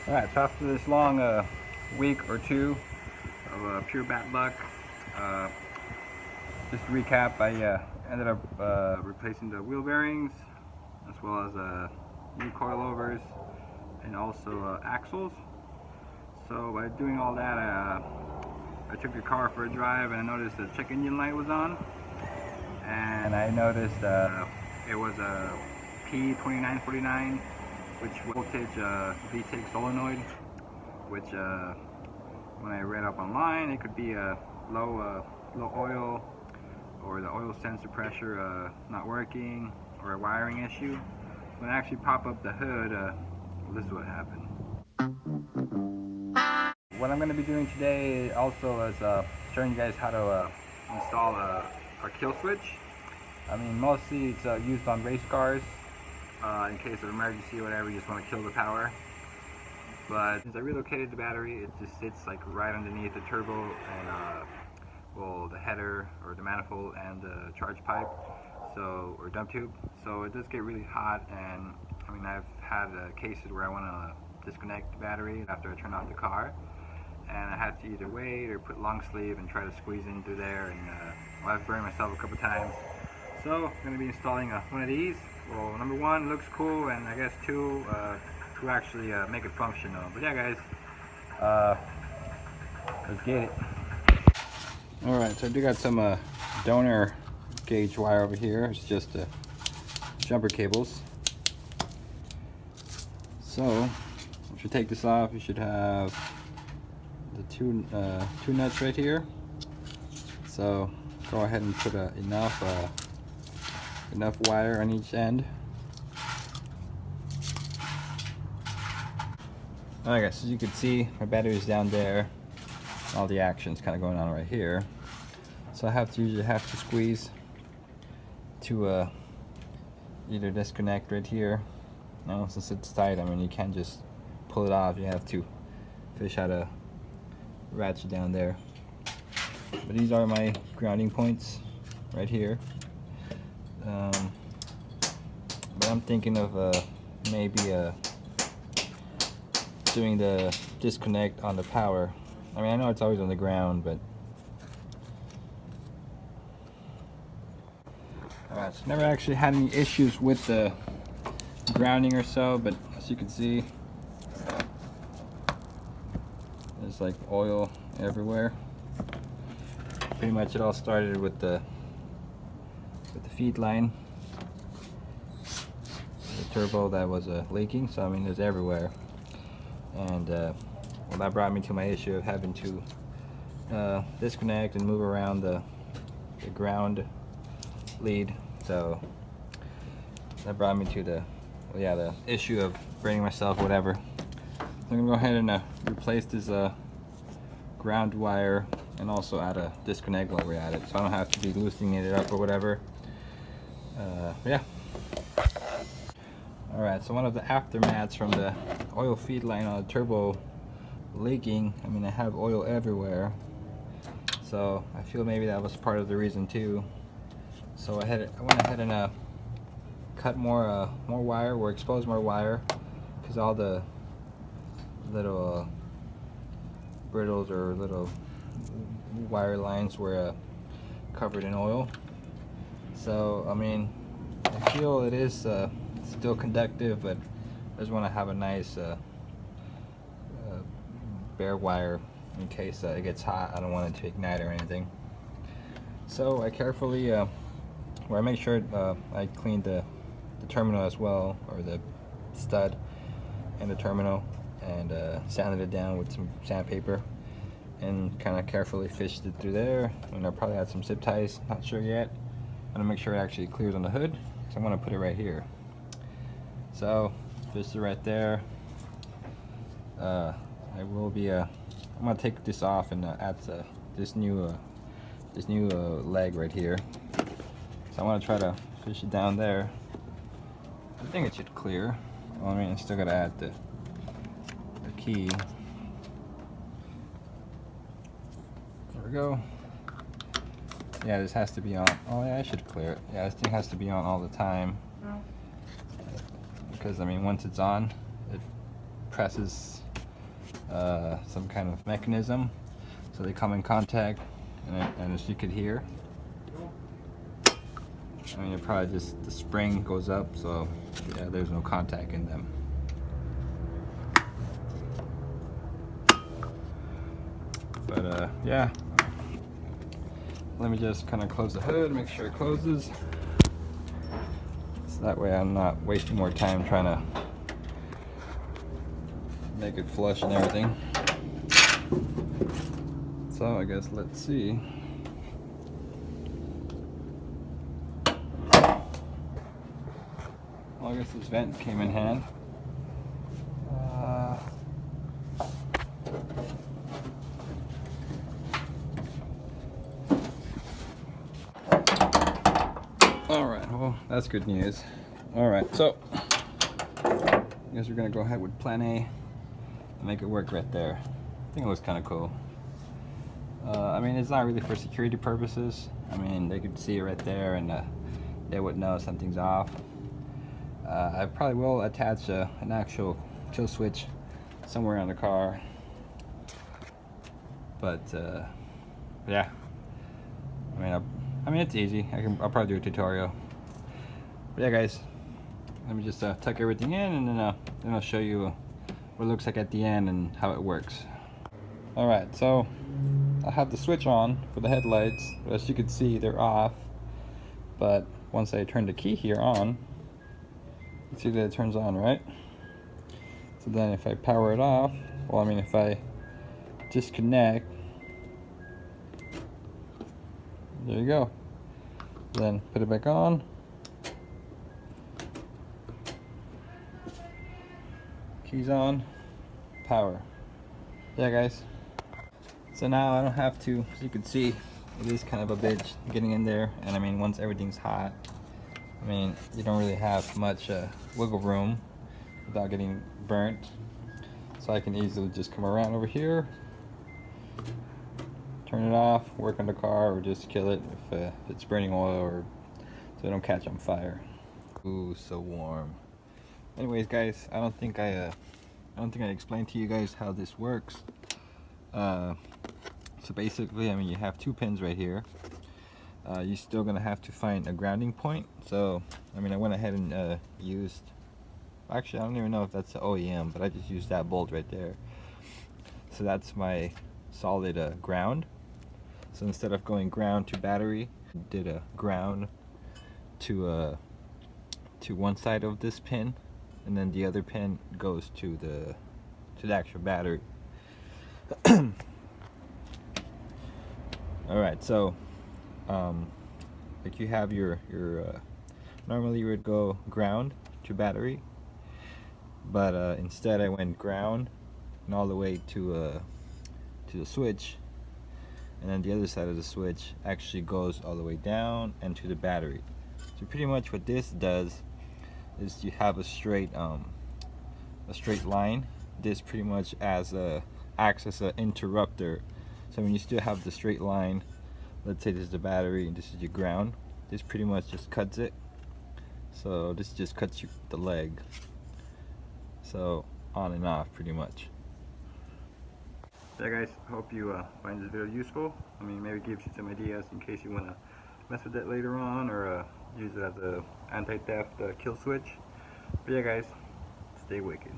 Alright, so after this long week or two of pure bad luck, just to recap, I ended up replacing the wheel bearings as well as new coilovers and also axles. So by doing all that, I took the car for a drive and I noticed the check engine light was on, and I noticed it was a P2949, which voltage VTEC solenoid, which when I read up online, it could be a low oil, or the oil sensor pressure not working, or a wiring issue. When I actually pop up the hood, this is what happened. What I'm going to be doing today also is showing you guys how to install our Killswitch. I mean, mostly it's used on race cars in case of emergency or whatever, you just want to kill the power. But since I relocated the battery, it just sits like right underneath the turbo and well, the header or the manifold and the charge pipe, so, or dump tube. So it does get really hot, and I mean, I've had cases where I want to disconnect the battery after I turn off the car, and I had to either wait or put long sleeve and try to squeeze in through there, and well, I've burned myself a couple times. So I'm going to be installing one of these. Well, number one, looks cool, and I guess two, to actually make it functional. But yeah, guys, let's get it. Alright, so I do got some donor gauge wire over here. It's just jumper cables. So if you take this off, you should have the two nuts right here. So go ahead and put enough wire on each end. Alright guys, as you can see, my battery is down there. All the action's kind of going on right here. So I usually have to squeeze to either disconnect right here. Now since it's tight, I mean, you can't just pull it off. You have to fish out a ratchet down there. But these are my grounding points right here. But I'm thinking of maybe doing the disconnect on the power. I mean, I know it's always on the ground, but alright, so never actually had any issues with the grounding or so, but as you can see, there's like oil everywhere. Pretty much it all started with the feed line, the turbo that was leaking. So I mean, it's everywhere, and well, that brought me to my issue of having to disconnect and move around the ground lead. So that brought me to the issue of burning myself, whatever. So I'm gonna go ahead and replace this ground wire and also add a disconnect while we're at it, so I don't have to be loosening it up or whatever. Yeah. Alright, so one of the aftermaths from the oil feed line on the turbo leaking, I mean, I have oil everywhere, so I feel maybe that was part of the reason too. So I went ahead and cut more wire, or exposed more wire, because all the little brittles or little wire lines were covered in oil. So I mean, I feel it is still conductive, but I just want to have a nice bare wire in case it gets hot. I don't want it to ignite or anything. So I carefully, I make sure I cleaned the terminal as well, or the stud and the terminal, and sanded it down with some sandpaper, and kind of carefully fished it through there. And I probably had some zip ties, not sure yet. I'm gonna make sure it actually clears on the hood, so I'm gonna put it right here. So fished it right there. I will be I'm gonna take this off and add this new leg right here. So I want to try to fish it down there. I think it should clear. Well, I mean, I still gotta add the key. There we go. Yeah, this has to be on. Oh yeah, I should clear it. Yeah, this thing has to be on all the time. Because I mean, once it's on, it presses some kind of mechanism, so they come in contact, and as you could hear, I mean, it probably just, the spring goes up, so yeah, there's no contact in them. But yeah, let me just kind of close the hood, make sure it closes, so that way I'm not wasting more time trying to make it flush and everything. So I guess let's see. Well, I guess this vent came in hand. Alright, well, that's good news. Alright, so I guess we're gonna go ahead with plan A and make it work right there. I think it looks kind of cool. I mean, it's not really for security purposes. I mean, they could see it right there and they would know something's off. I probably will attach an actual kill switch somewhere on the car, but yeah, I mean it's easy. I'll probably do a tutorial. But yeah, guys, let me just tuck everything in, and then I'll show you what it looks like at the end and how it works. All right, so I have the switch on for the headlights, but as you can see, they're off. But once I turn the key here on, you see that it turns on, right? So then if I power it off, well, I mean, if I disconnect, there you go. Then put it back on. Keys on, power. Yeah, guys. So now I don't have to, as you can see, it is kind of a bitch getting in there. And I mean, once everything's hot, I mean, you don't really have much wiggle room without getting burnt. So I can easily just come around over here, turn it off, work on the car, or just kill it if it's burning oil, or so it don't catch on fire. Ooh, so warm. Anyways, guys, I don't think I explained to you guys how this works. So basically, I mean, you have 2 pins right here. You're still gonna have to find a grounding point. So, I mean, I went ahead and used. Actually, I don't even know if that's the OEM, but I just used that bolt right there. So that's my solid ground. So instead of going ground to battery, I did a ground to one side of this pin, and then the other pin goes to the actual battery. All right, so like you have your normally you would go ground to battery, but instead I went ground and all the way to the switch, and then the other side of the switch actually goes all the way down and to the battery. So pretty much what this does is you have a straight line. This pretty much acts as an interrupter. So when you still have the straight line, let's say this is the battery and this is your ground, this pretty much just cuts it. So this just cuts the leg. So on and off pretty much. Yeah, guys, hope you find this video useful. I mean, maybe gives you some ideas in case you want to mess with it later on, or use it as a anti-theft kill switch. But yeah, guys, stay wicked.